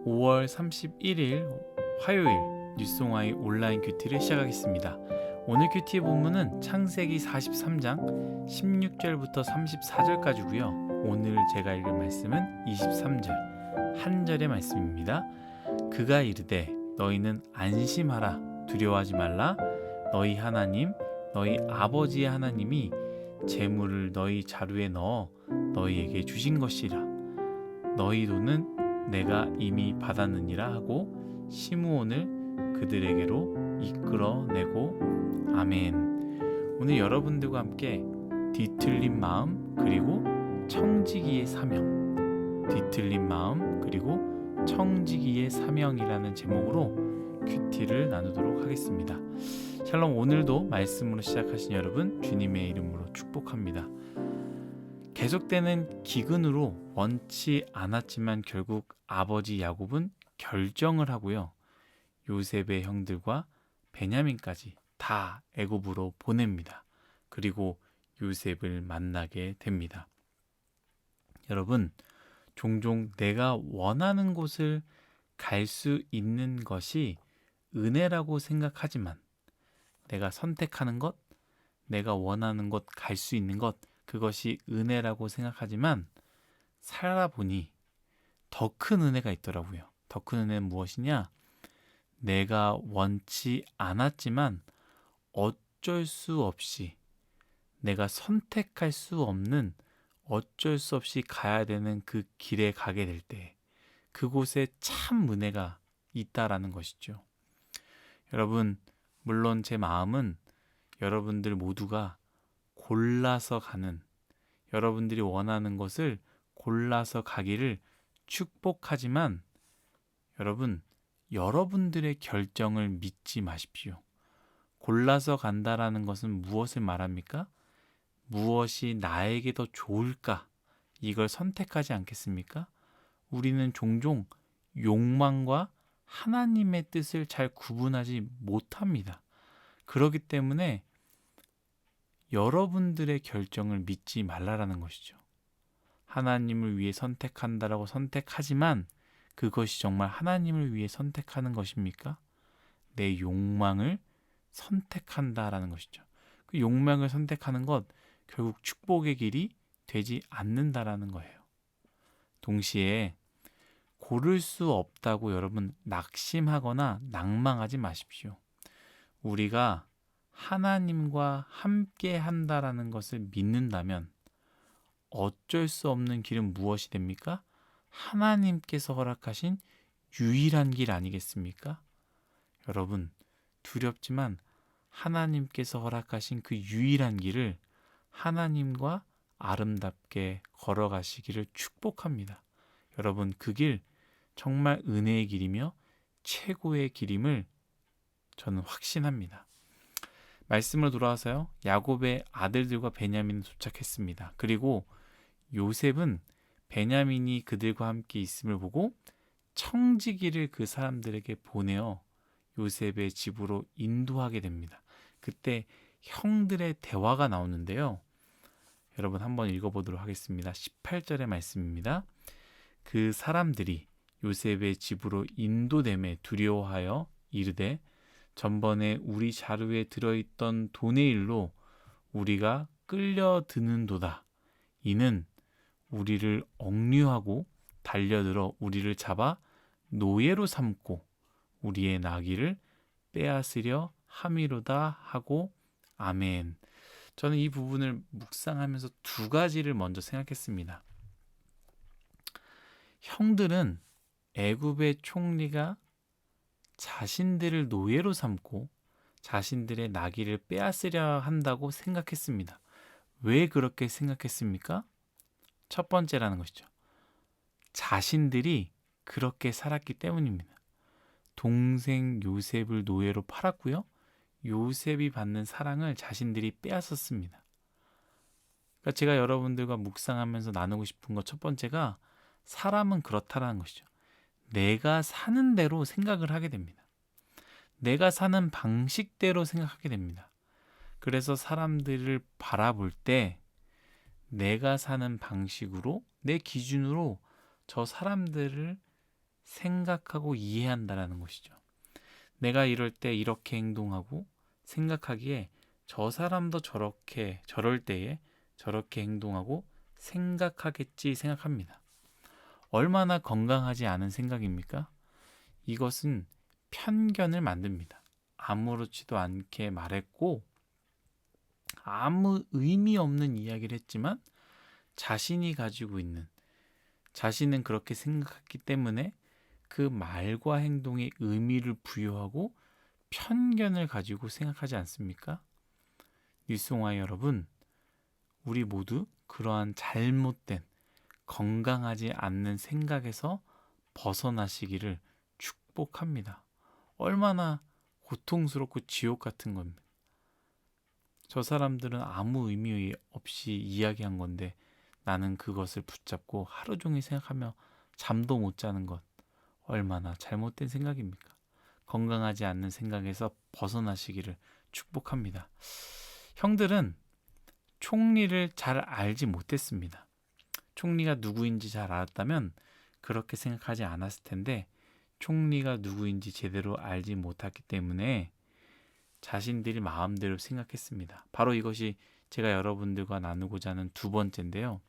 5월 31일 화요일 뉴송아이 온라인 큐티를 시작하겠습니다. 오늘 큐티의 본문은 창세기 43장 16절부터 34절까지고요. 오늘 제가 읽을 말씀은 23절 한 절의 말씀입니다. 그가 이르되 너희는 안심하라 두려워하지 말라 너희 하나님 너희 아버지의 하나님이 재물을 너희 자루에 넣어 너희에게 주신 것이라 너희 돈은 내가 이미 받았느니라 하고 시므온을 그들에게로 이끌어내고 아멘. 오늘 여러분들과 함께 뒤틀린 마음 그리고 청지기의 사명, 뒤틀린 마음 그리고 청지기의 사명이라는 제목으로 큐티를 나누도록 하겠습니다. 샬롬. 오늘도 말씀으로 시작하신 여러분 주님의 이름으로 축복합니다. 계속되는 기근으로 원치 않았지만 결국 아버지 야곱은 결정을 하고요. 요셉의 형들과 베냐민까지 다 애굽으로 보냅니다. 그리고 요셉을 만나게 됩니다. 여러분, 종종 내가 원하는 곳을 갈 수 있는 것이 은혜라고 생각하지만 내가 선택하는 것, 내가 원하는 곳 갈 수 있는 것, 그것이 은혜라고 생각하지만 살아보니 더 큰 은혜가 있더라고요. 더 큰 은혜는 무엇이냐? 내가 원치 않았지만 어쩔 수 없이 내가 선택할 수 없는 어쩔 수 없이 가야 되는 그 길에 가게 될 때 그곳에 참 은혜가 있다라는 것이죠. 여러분, 물론 제 마음은 여러분들 모두가 골라서 가는, 여러분들이 원하는 것을 골라서 가기를 축복하지만 여러분, 여러분들의 결정을 믿지 마십시오. 골라서 간다라는 것은 무엇을 말합니까? 무엇이 나에게 더 좋을까? 이걸 선택하지 않겠습니까? 우리는 종종 욕망과 하나님의 뜻을 잘 구분하지 못합니다. 그렇기 때문에 여러분들의 결정을 믿지 말라라는 것이죠. 하나님을 위해 선택한다라고 선택하지만 그것이 정말 하나님을 위해 선택하는 것입니까? 내 욕망을 선택한다라는 것이죠. 그 욕망을 선택하는 것 결국 축복의 길이 되지 않는다라는 거예요. 동시에 고를 수 없다고 여러분 낙심하거나 낭망하지 마십시오. 우리가 하나님과 함께 한다라는 것을 믿는다면 어쩔 수 없는 길은 무엇이 됩니까? 하나님께서 허락하신 유일한 길 아니겠습니까? 여러분, 두렵지만 하나님께서 허락하신 그 유일한 길을 하나님과 아름답게 걸어가시기를 축복합니다. 여러분, 그 길 정말 은혜의 길이며 최고의 길임을 저는 확신합니다. 말씀으로 돌아와서요. 야곱의 아들들과 베냐민은 도착했습니다. 그리고 요셉은 베냐민이 그들과 함께 있음을 보고 청지기를 그 사람들에게 보내어 요셉의 집으로 인도하게 됩니다. 그때 형들의 대화가 나오는데요. 여러분 한번 읽어보도록 하겠습니다. 18절의 말씀입니다. 그 사람들이 요셉의 집으로 인도됨에 두려워하여 이르되 전번에 우리 자루에 들어있던 돈의 일로 우리가 끌려드는도다. 이는 우리를 억류하고 달려들어 우리를 잡아 노예로 삼고 우리의 나귀를 빼앗으려 함이로다 하고 아멘. 저는 이 부분을 묵상하면서 두 가지를 먼저 생각했습니다. 형들은 애굽의 총리가 자신들을 노예로 삼고 자신들의 나귀를 빼앗으려 한다고 생각했습니다. 왜 그렇게 생각했습니까? 첫 번째라는 것이죠. 자신들이 그렇게 살았기 때문입니다. 동생 요셉을 노예로 팔았고요. 요셉이 받는 사랑을 자신들이 빼앗았습니다. 그러니까 제가 여러분들과 묵상하면서 나누고 싶은 것 첫 번째가 사람은 그렇다라는 것이죠. 내가 사는 대로 생각을 하게 됩니다. 내가 사는 방식대로 생각하게 됩니다. 그래서 사람들을 바라볼 때 내가 사는 방식으로 내 기준으로 저 사람들을 생각하고 이해한다라는 것이죠. 내가 이럴 때 이렇게 행동하고 생각하기에 저 사람도 저럴 때에 저렇게 행동하고 생각하겠지 생각합니다. 얼마나 건강하지 않은 생각입니까? 이것은 편견을 만듭니다. 아무렇지도 않게 말했고 아무 의미 없는 이야기를 했지만 자신이 가지고 있는, 자신은 그렇게 생각했기 때문에 그 말과 행동에 의미를 부여하고 편견을 가지고 생각하지 않습니까? 뉴스공화 여러분, 우리 모두 그러한 잘못된 건강하지 않는 생각에서 벗어나시기를 축복합니다. 얼마나 고통스럽고 지옥 같은 겁니다. 저 사람들은 아무 의미 없이 이야기한 건데 나는 그것을 붙잡고 하루 종일 생각하며 잠도 못 자는 것, 얼마나 잘못된 생각입니까? 건강하지 않는 생각에서 벗어나시기를 축복합니다. 형들은 총리를 잘 알지 못했습니다. 총리가 누구인지 잘 알았다면 그렇게 생각하지 않았을 텐데 총리가 누구인지 제대로 알지 못했기 때문에 자신들이 마음대로 생각했습니다. 바로 이것이 제가 여러분들과 나누고자 하는 두 번째인데요.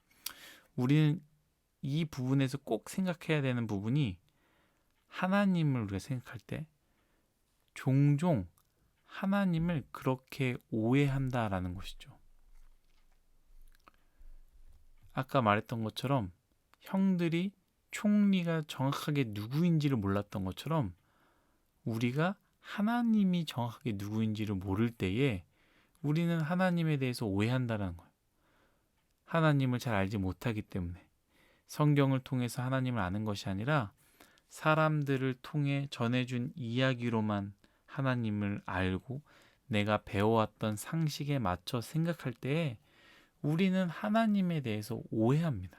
우리는 이 부분에서 꼭 생각해야 되는 부분이 하나님을 우리가 생각할 때 종종 하나님을 그렇게 오해한다라는 것이죠. 아까 말했던 것처럼 형들이 총리가 정확하게 누구인지를 몰랐던 것처럼 우리가 하나님이 정확하게 누구인지를 모를 때에 우리는 하나님에 대해서 오해한다는 거예요. 하나님을 잘 알지 못하기 때문에 성경을 통해서 하나님을 아는 것이 아니라 사람들을 통해 전해준 이야기로만 하나님을 알고 내가 배워왔던 상식에 맞춰 생각할 때에 우리는 하나님에 대해서 오해합니다.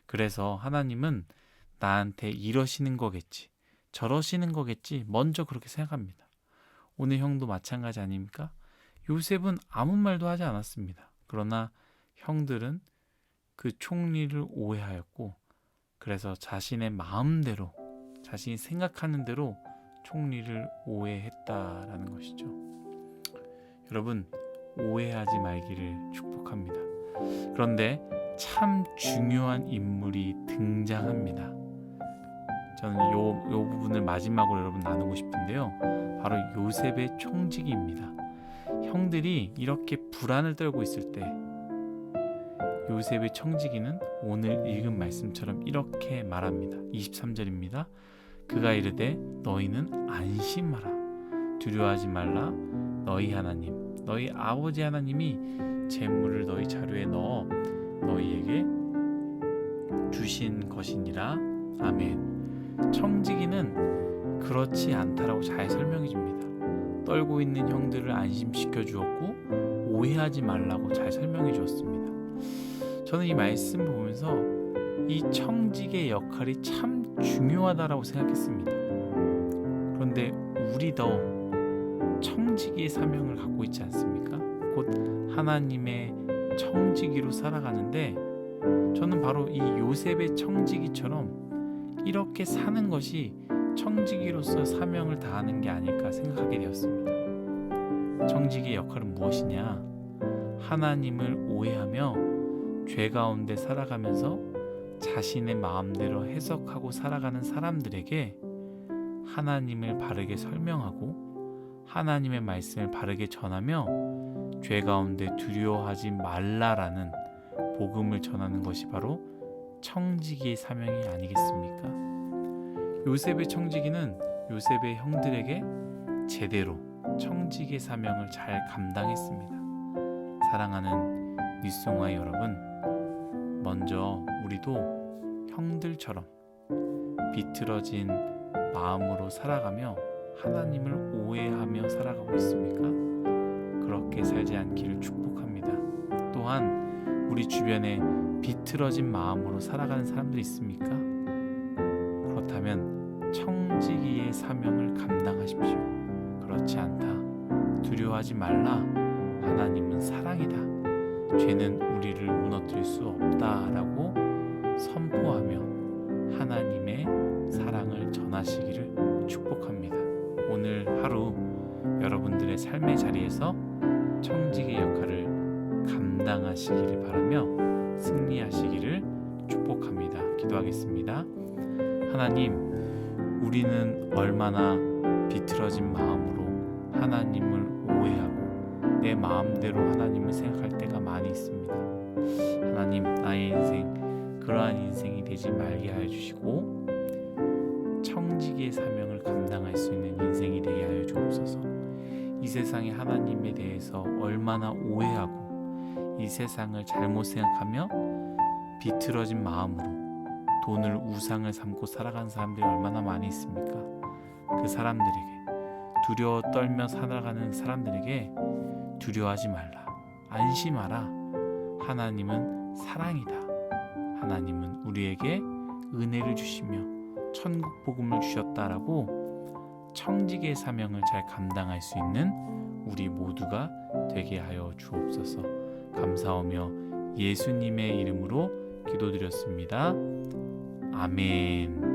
그래서 하나님은 나한테 이러시는 거겠지, 저러시는 거겠지 먼저 그렇게 생각합니다. 오늘 형도 마찬가지 아닙니까? 요셉은 아무 말도 하지 않았습니다. 그러나 형들은 그 총리를 오해하였고 그래서 자신의 마음대로 자신이 생각하는 대로 총리를 오해했다라는 것이죠. 여러분, 오해하지 말기를 축복합니다. 그런데 참 중요한 인물이 등장합니다. 저는 요 부분을 마지막으로 여러분 나누고 싶은데요. 바로 요셉의 총직입니다. 형들이 이렇게 불안을 떨고 있을 때 요셉의 청지기는 오늘 읽은 말씀처럼 이렇게 말합니다. 23절입니다. 그가 이르되 너희는 안심하라. 두려워하지 말라. 너희 하나님, 너희 아버지 하나님이 재물을 너희 자루에 넣어 너희에게 주신 것이니라. 아멘. 청지기는 그렇지 않다라고 잘 설명해 줍니다. 떨고 있는 형들을 안심시켜 주었고 오해하지 말라고 잘 설명해 주었습니다. 저는 이 말씀 보면서 이 청직의 역할이 참 중요하다라고 생각했습니다. 그런데 우리도 청지기의 사명을 갖고 있지 않습니까? 곧 하나님의 청지기로 살아가는데 저는 바로 이 요셉의 청지기처럼 이렇게 사는 것이 청지기로서 사명을 다하는 게 아닐까 생각하게 되었습니다. 청지기의 역할은 무엇이냐? 하나님을 오해하며 죄 가운데 살아가면서 자신의 마음대로 해석하고 살아가는 사람들에게 하나님을 바르게 설명하고 하나님의 말씀을 바르게 전하며 죄 가운데 두려워하지 말라라는 복음을 전하는 것이 바로 청지기의 사명이 아니겠습니까? 요셉의 청지기는 요셉의 형들에게 제대로 청지기의 사명을 잘 감당했습니다. 사랑하는 뉴스공화 여러분, 먼저 우리도 형들처럼 비틀어진 마음으로 살아가며 하나님을 오해하며 살아가고 있습니까? 그렇게 살지 않기를 축복합니다. 또한 우리 주변에 비틀어진 마음으로 살아가는 사람들이 있습니까? 그렇다면 청지기의 사명을 감당하십시오. 그렇지 않다. 두려워하지 말라. 하나님은 사랑이다. 죄는 우리를 무너뜨릴 수 없다라고 선포하며 하나님의 사랑 감당하시기를 축복합니다. 오늘 하루 여러분들의 삶의 자리에서 청지기의 역할을 감당하시기를 바라며 승리하시기를 축복합니다. 기도하겠습니다. 하나님, 우리는 얼마나 비틀어진 마음으로 하나님을 오해하고 내 마음대로 하나님을 생각할 때가 많이 있습니다. 하나님, 나의 인생 그러한 인생이 되지 말게 하여 주시고 청지기의 사명을 감당할 수 있는 인생이 되게 하여 주옵소서. 이 세상에 하나님에 대해서 얼마나 오해하고 이 세상을 잘못 생각하며 비틀어진 마음으로 돈을 우상을 삼고 살아가는 사람들이 얼마나 많이 있습니까? 그 사람들에게, 두려워 떨며 살아가는 사람들에게 두려워하지 말라, 안심하라. 하나님은 사랑이다. 하나님은 우리에게 은혜를 주시며 천국 복음을 주셨다라고 청지기의 사명을 잘 감당할 수 있는 우리 모두가 되게 하여 주옵소서. 감사하며 예수님의 이름으로 기도드렸습니다. 아멘.